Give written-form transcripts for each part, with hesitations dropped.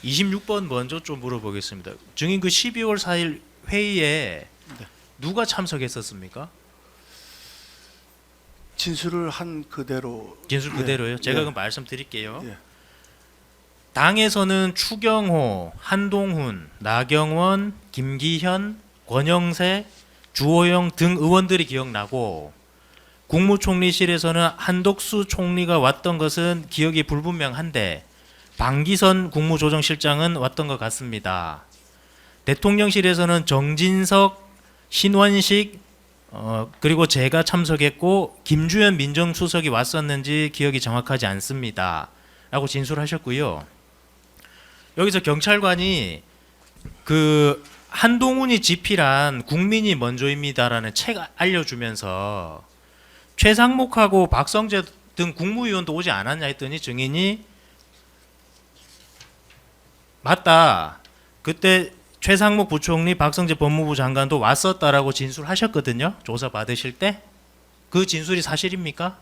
26번 먼저 좀 물어보겠습니다. 증인 그 12월 4일 회의에 네. 누가 참석했었습니까? 진술을 한 그대로. 진술 예, 그대로요. 제가 예, 그 말씀드릴게요. 예. 당에서는 추경호, 한동훈, 나경원, 김기현, 권영세, 주호영 등 의원들이 기억나고 국무총리실에서는 한덕수 총리가 왔던 것은 기억이 불분명한데 방기선 국무조정실장은 왔던 것 같습니다. 대통령실에서는 정진석, 신원식 그리고 제가 참석했고 김주현 민정수석이 왔었는지 기억이 정확하지 않습니다. 라고 진술하셨고요. 여기서 경찰관이 그 한동훈이 집필한 국민이 먼저입니다라는 책 알려주면서 최상목하고 박성재 등 국무위원도 오지 않았냐 했더니 증인이 맞다. 그때 최상목 부총리, 박성재 법무부 장관도 왔었다라고 진술하셨거든요. 조사 받으실 때. 그 진술이 사실입니까?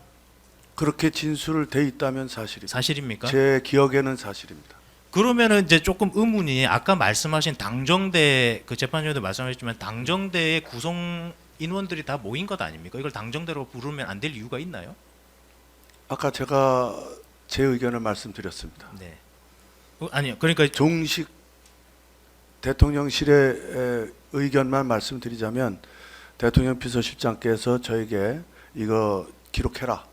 그렇게 진술을 돼 있다면 사실입니다. 사실입니까? 제 기억에는 사실입니다. 그러면은 이제 조금 의문이 아까 말씀하신 당정대 그 재판장도 말씀하셨지만 당정대의 구성 인원들이 다 모인 것 아닙니까? 이걸 당정대로 부르면 안 될 이유가 있나요? 아까 제가 제 의견을 말씀드렸습니다. 네. 아니요. 그러니까 정식 대통령실의 의견만 말씀드리자면 대통령 비서실장께서 저에게 이거 기록해라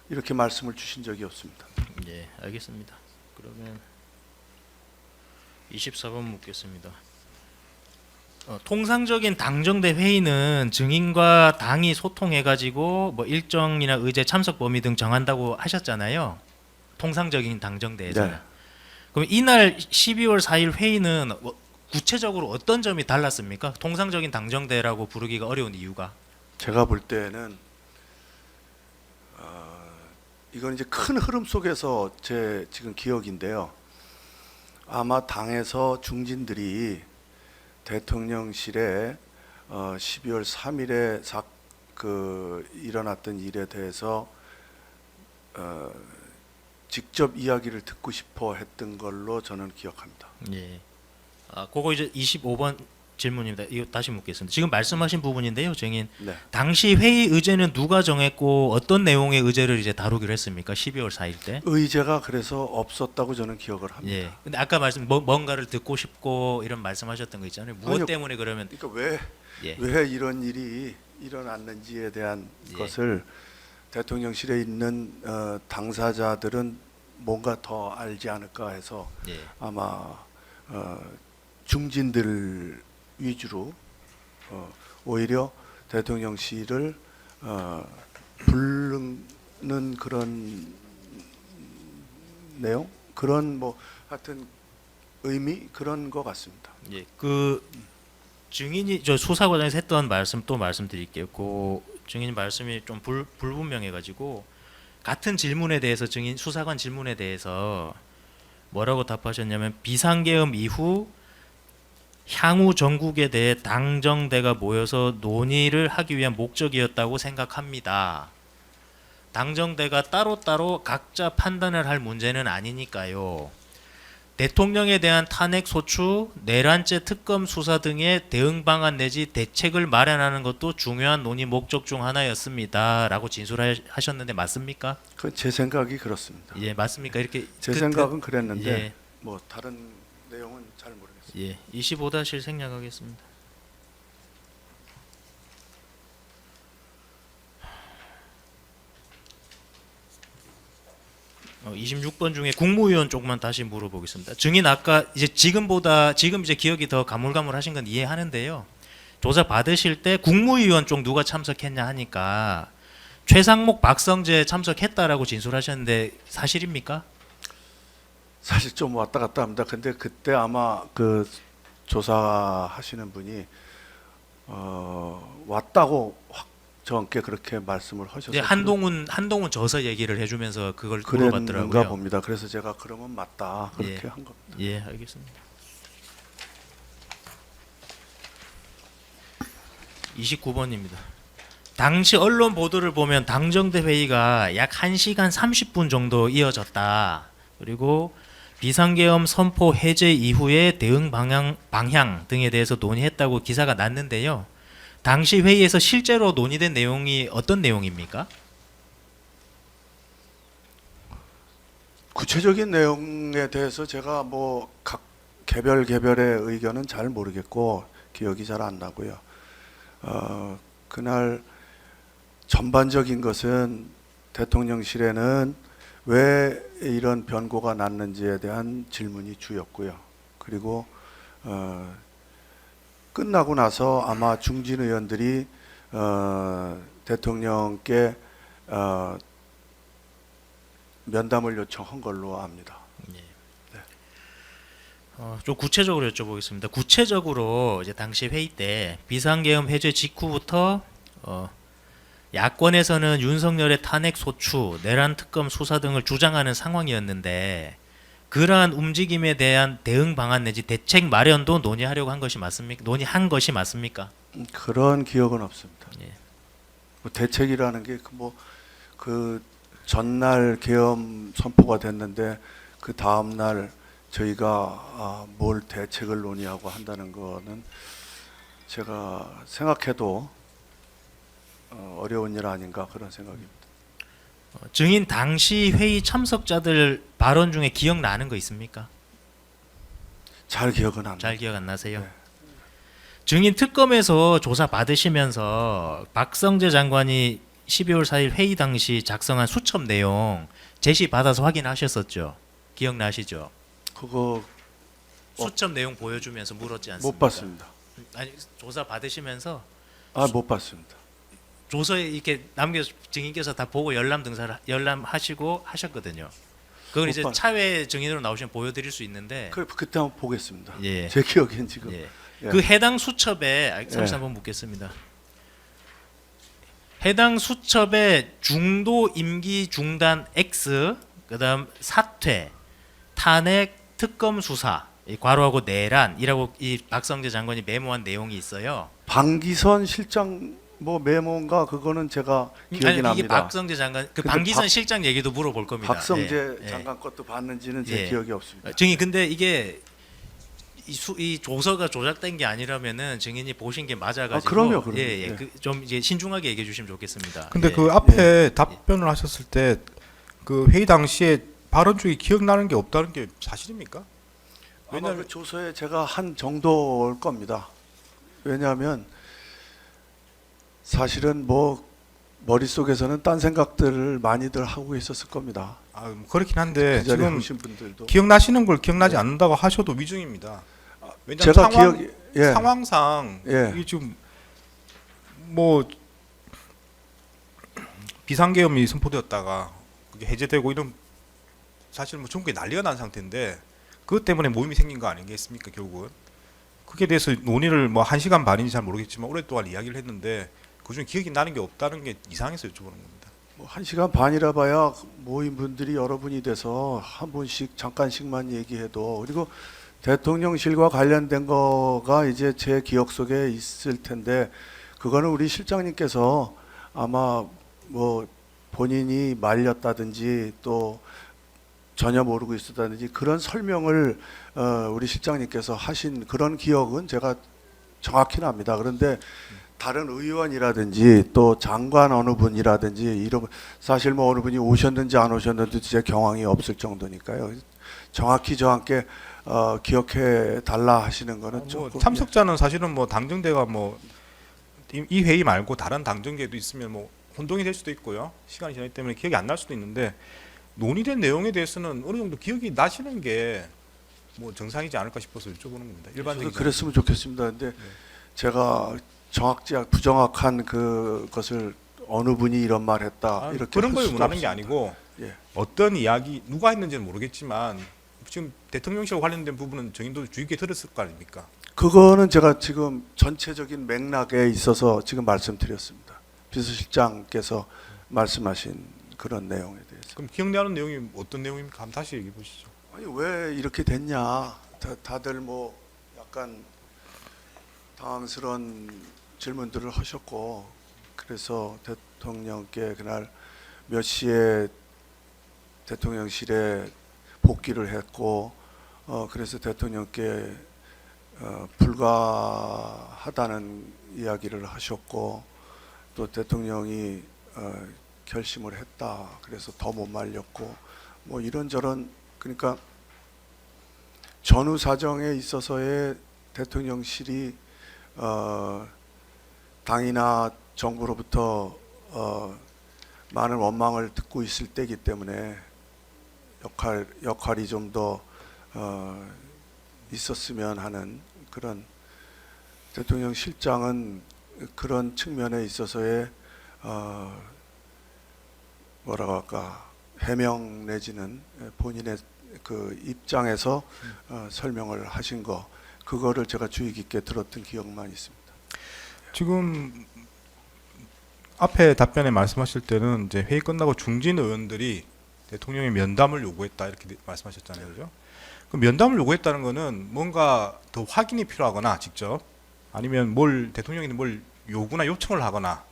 이렇게 말씀을 주신 적이 없습니다. 예, 알겠습니다. 그러면 24번 묻겠습니다. 통상적인 당정대 회의는 증인과 당이 소통해가지고 뭐 일정이나 의제 참석 범위 등 정한다고 하셨잖아요. 통상적인 당정대에서는. 네. 그럼 이날 12월 4일 회의는 구체적으로 어떤 점이 달랐습니까? 통상적인 당정대라고 부르기가 어려운 이유가. 제가 볼 때는 이건 이제 큰 흐름 속에서 제 지금 기억인데요. 아마 당에서 중진들이 대통령실에 12월 3일에 일어났던 일에 대해서 직접 이야기를 듣고 싶어 했던 걸로 저는 기억합니다. 예. 그거 이제 25번 질문입니다. 이거 다시 묻겠습니다. 지금 말씀하신 부분인데요, 증인. 네. 당시 회의 의제는 누가 정했고 어떤 내용의 의제를 이제 다루기로 했습니까? 12월 4일 때. 의제가 그래서 없었다고 저는 기억을 합니다. 예. 근데 아까 뭔가를 듣고 싶고 이런 말씀하셨던 거 있잖아요. 무엇 아니요. 때문에 그러면 그러니까 왜 예. 이런 일이 일어났는지에 대한 예. 것을 대통령실에 있는 당사자들은 뭔가 더 알지 않을까 해서 예. 아마 중진들 위주로 오히려 대통령실을 부르는 그런 내용, 그런 뭐 하여튼 의미 그런 것 같습니다. 예. 그 증인이 저 수사 과정에서 했던 말씀 또 말씀드릴게요. 그 증인 말씀이 좀 불분명해 가지고 같은 질문에 대해서 증인 수사관 질문에 대해서 뭐라고 답하셨냐면 비상계엄 이후 향후 전국에 대해 당정대가 모여서 논의를 하기 위한 목적이었다고 생각합니다. 당정대가 따로따로 각자 판단을 할 문제는 아니니까요. 대통령에 대한 탄핵 소추, 내란죄 특검 수사 등의 대응 방안 내지 대책을 마련하는 것도 중요한 논의 목적 중 하나였습니다. 라고 진술하셨는데 맞습니까? 그 제 생각이 그렇습니다. 예, 맞습니까? 이렇게 제 생각은 그랬는데 예, 뭐 다른 내용은 잘 모르겠습니다. 예, 25다실 생략하겠습니다. 어, 26번 중에 국무위원 쪽만 다시 물어보겠습니다. 증인 아까 이제 지금 이제 기억이 더 가물가물하신 건 이해하는데요. 조사 받으실 때 국무위원 쪽 누가 참석했냐 하니까 최상목, 박성재 참석했다라고 진술하셨는데 사실입니까? 사실 좀 왔다 갔다 합니다. 근데 그때 아마 그 조사하시는 분이 왔다고 확 저한테 그렇게 말씀을 하셔서 이제 한동훈 저서 얘기를 해주면서 그걸 그랬는가 물어봤더라고요. 봅니다. 그래서 제가 그러면 맞다 그렇게 예. 한 겁니다. 예, 알겠습니다. 29번입니다. 당시 언론 보도를 보면 당정대 회의가 약 1시간 30분 정도 이어졌다. 그리고 비상계엄 선포 해제 이후의 대응 방향 등에 대해서 논의했다고 기사가 났는데요. 당시 회의에서 실제로 논의된 내용이 어떤 내용입니까? 구체적인 내용에 대해서 제가 뭐 각 개별의 의견은 잘 모르겠고 기억이 잘 안 나고요. 그날 전반적인 것은 대통령실에는 왜 이런 변고가 났는지에 대한 질문이 주였고요. 그리고 끝나고 나서 아마 중진 의원들이 대통령께 면담을 요청한 걸로 압니다. 좀 구체적으로 여쭤보겠습니다. 구체적으로 이제 당시 회의 때 비상계엄 해제 직후부터 야권에서는 윤석열의 탄핵 소추, 내란 특검 수사 등을 주장하는 상황이었는데 그러한 움직임에 대한 대응 방안 내지 대책 마련도 논의하려고 한 것이 맞습니까? 논의한 것이 맞습니까? 그런 기억은 없습니다. 예. 뭐 대책이라는 게 그 전날 계엄 선포가 됐는데 그 다음 날 저희가 뭘 대책을 논의하고 한다는 거는 제가 생각해도 어려운 일 아닌가 그런 생각입니다. 증인 당시 회의 참석자들 발언 중에 기억나는 거 있습니까? 잘 기억은 안 나요. 잘 기억 안 나세요? 네. 증인 특검에서 조사 받으시면서 박성재 장관이 12월 4일 회의 당시 작성한 수첩 내용 제시 받아서 확인하셨었죠? 기억나시죠? 그거 수첩 내용 보여주면서 물었지 않습니까? 못 봤습니다. 아니 조사 받으시면서 못 봤습니다. 조서에 이렇게 남겨 증인께서 다 보고 열람하시고 하셨거든요. 그걸 이제 못 차외 증인으로 나오시면 보여드릴 수 있는데 그때 한번 보겠습니다. 예. 제 기억엔 지금 예. 예. 그 해당 수첩에 잠시 예. 한번 묻겠습니다. 해당 수첩에 중도 임기 중단 X 그다음 사퇴 탄핵 특검 수사 이 괄호하고 내란이라고 이 박성재 장관이 메모한 내용이 있어요. 방기선 실장 뭐 메모인가 그거는 제가 기억이 아니, 이게 납니다. 박성재 장관 그 근데 방기선 실장 얘기도 물어볼 겁니다. 박성재 예, 예. 장관 것도 봤는지는 제 예. 기억이 없습니다. 증인 근데 이게 이 조서가 조작된 게 아니라면은 증인이 보신 게 맞아가지고 그럼요. 예, 예. 예. 좀 이제 신중하게 얘기해 주시면 좋겠습니다. 근데 예. 그 앞에 답변을 하셨을 때 그 회의 당시에 발언 중에 기억나는 게 없다는 게 사실입니까? 아마 그 조서에 제가 한 정도일 겁니다. 왜냐하면 사실은 뭐 머릿속에서는 딴 생각들을 많이들 하고 있었을 겁니다. 뭐 그렇긴 한데 그 자리에 지금 오신 분들도 기억나시는 걸 기억나지 않는다고 하셔도 위증입니다. 왜냐하면 제가 기억이 상황상 예. 이게 지금 뭐 비상계엄이 선포되었다가 그게 해제되고 이런 사실 뭐 전국에 난리가 난 상태인데 그것 때문에 모임이 생긴 거 아니겠습니까 결국은 그게 대해서 논의를 뭐 1시간 반인지 잘 모르겠지만 오랫동안 이야기를 했는데 그중에 기억이 나는 게 없다는 게 이상해서 여쭤보는 겁니다. 뭐 1시간 반이라 봐야 모인 분들이 여러분이 돼서 한 분씩 잠깐씩만 얘기해도 그리고 대통령실과 관련된 거가 이제 제 기억 속에 있을 텐데 그거는 우리 실장님께서 아마 뭐 본인이 말렸다든지 또 전혀 모르고 있었다든지 그런 설명을 우리 실장님께서 하신 그런 기억은 제가 정확히 납니다. 그런데 다른 의원이라든지 또 장관 어느 분이라든지 이런 사실 뭐 어느 분이 오셨는지 안 오셨는지 제 경황이 없을 정도니까요. 정확히 저한테 기억해 달라 하시는 거는 뭐 조금 참석자는 사실은 뭐 당정대가 뭐 이 회의 말고 다른 당정대도 있으면 뭐 혼동이 될 수도 있고요. 시간이 지나기 때문에 기억이 안 날 수도 있는데 논의된 내용에 대해서는 어느 정도 기억이 나시는 게 뭐 정상이지 않을까 싶어서 여쭤보는 겁니다. 일반적인 저도 그랬으면 좋겠습니다. 근데 제가 정확지 부정확한 그것을 어느 분이 이런 말 했다 이렇게 그런 할 걸 수도 원하는 게 없습니다. 아니고 예. 어떤 이야기 누가 했는지는 모르겠지만 지금 대통령실과 관련된 부분은 정인도 주의 깊게 들었을 거 아닙니까? 그거는 제가 지금 전체적인 맥락에 있어서 지금 말씀드렸습니다. 비서실장께서 말씀하신 그런 내용에 대해서. 그럼 기억나는 내용이 어떤 내용입니까? 한번 다시 얘기해 보시죠. 아니 왜 이렇게 됐냐? 다들 뭐 약간 당황스러운 질문들을 하셨고 그래서 대통령께 그날 몇 시에 대통령실에 복귀를 했고 그래서 대통령께 불가하다는 이야기를 하셨고 또 대통령이 결심을 했다. 그래서 더 못 말렸고 뭐 이런저런 그러니까 전후 사정에 있어서의 대통령실이 당이나 정부로부터 많은 원망을 듣고 있을 때이기 때문에 역할이 좀 더 있었으면 하는 그런 대통령 실장은 그런 측면에 있어서의 뭐라고 할까 해명 내지는 본인의 그 입장에서 설명을 하신 거 그거를 제가 주의 깊게 들었던 기억만 있습니다. 지금 앞에 답변에 말씀하실 때는 이제 회의 끝나고 중진 의원들이 대통령의 면담을 요구했다 이렇게 말씀하셨잖아요, 그죠? 그 면담을 요구했다는 거는 뭔가 더 확인이 필요하거나 직접 아니면 대통령이 뭘 요구나 요청을 하거나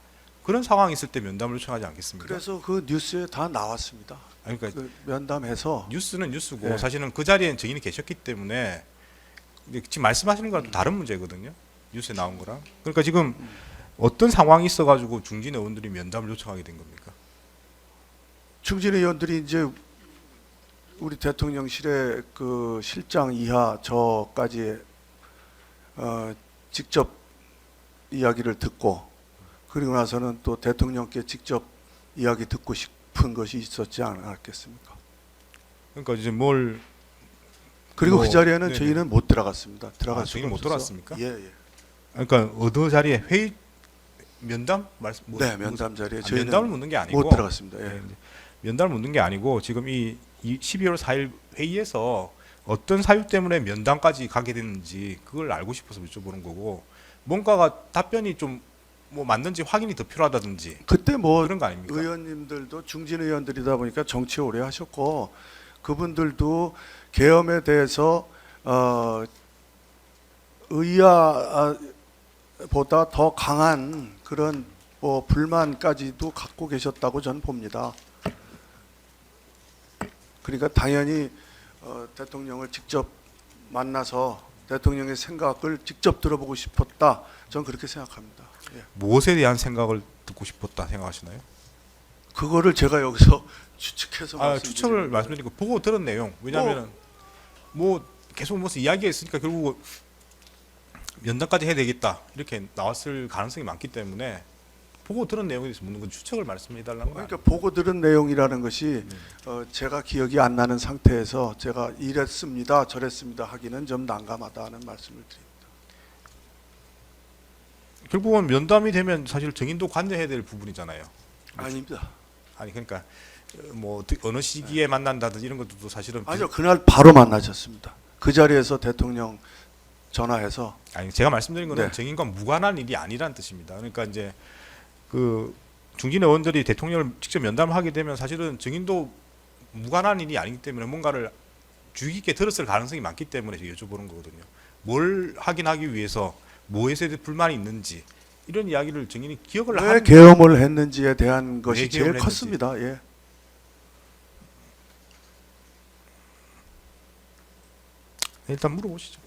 그런 상황이 있을 때 면담을 요청하지 않겠습니까? 그래서 그 뉴스에 다 나왔습니다. 아니, 그러니까 그 면담해서 뉴스는 뉴스고 네. 사실은 그 자리에 증인이 계셨기 때문에 근데 지금 말씀하시는 거랑 또 다른 문제거든요. 뉴스에 나온 거랑. 그러니까 지금 어떤 상황이 있어가지고 중진 의원들이 면담을 요청하게 된 겁니까? 중진 의원들이 이제 우리 대통령실의 그 실장 이하 저까지 직접 이야기를 듣고 그리고 나서는 또 대통령께 직접 이야기 듣고 싶은 것이 있었지 않았겠습니까? 그러니까 이제 그리고 뭐, 그 자리에는 네네. 저희는 못 들어갔습니다. 들어갈 수가 저희는 못 없어서. 들어갔습니까? 예, 예. 그러니까 어느 자리에 회의 면담 말씀 네, 면담 자리에 면담을 저희는 묻는 게 아니고 못 들어갔습니다. 예. 네, 면담을 묻는 게 아니고 지금 이 12월 4일 회의에서 어떤 사유 때문에 면담까지 가게 됐는지 그걸 알고 싶어서 여쭤보는 거고 뭔가가 답변이 좀 뭐 맞는지 확인이 더 필요하다든지 그때 뭐 그런 거 아닙니까? 의원님들도 중진 의원들이다 보니까 정치 오래 하셨고 그분들도 계엄에 대해서 의아보다 더 강한 그런 뭐 불만까지도 갖고 계셨다고 저는 봅니다. 그러니까 당연히 대통령을 직접 만나서 대통령의 생각을 직접 들어보고 싶었다. 저는 그렇게 생각합니다. 예. 무엇에 대한 생각을 듣고 싶었다 생각하시나요? 그거를 제가 여기서 추측해서 추측을 말씀드리고 보고 들은 내용 왜냐하면 뭐 계속 무슨 이야기했으니까 결국 면담까지 해야 되겠다 이렇게 나왔을 가능성이 많기 때문에 보고 들은 내용에 대해서 묻는 건 추측을 말씀해 달라는 거예요. 그러니까 보고 들은 내용이라는 것이 제가 기억이 안 나는 상태에서 제가 이랬습니다 저랬습니다 하기는 좀 난감하다는 말씀을 드립니다. 결국은 면담이 되면 사실 증인도 관여해야 될 부분이잖아요. 아닙니다. 아니 그러니까 뭐 어느 시기에 만난다든지 이런 것도 사실은 아니요, 그날 바로 만나셨습니다. 그 자리에서 대통령 전화해서 아니 제가 말씀드린 거는 네. 증인과 무관한 일이 아니라는 뜻입니다. 그러니까 이제 그 중진 의원들이 대통령을 직접 면담을 하게 되면 사실은 증인도 무관한 일이 아니기 때문에 뭔가를 주의 깊게 들었을 가능성이 많기 때문에 제가 여쭤보는 거거든요. 뭘 확인하기 위해서 무엇에 대해 불만이 있는지 이런 이야기를 증인이 기억을 왜 하는 계엄을 했는지에 대한 것이 왜 제일 계엄을 컸습니다. 예. 일단 물어보시죠.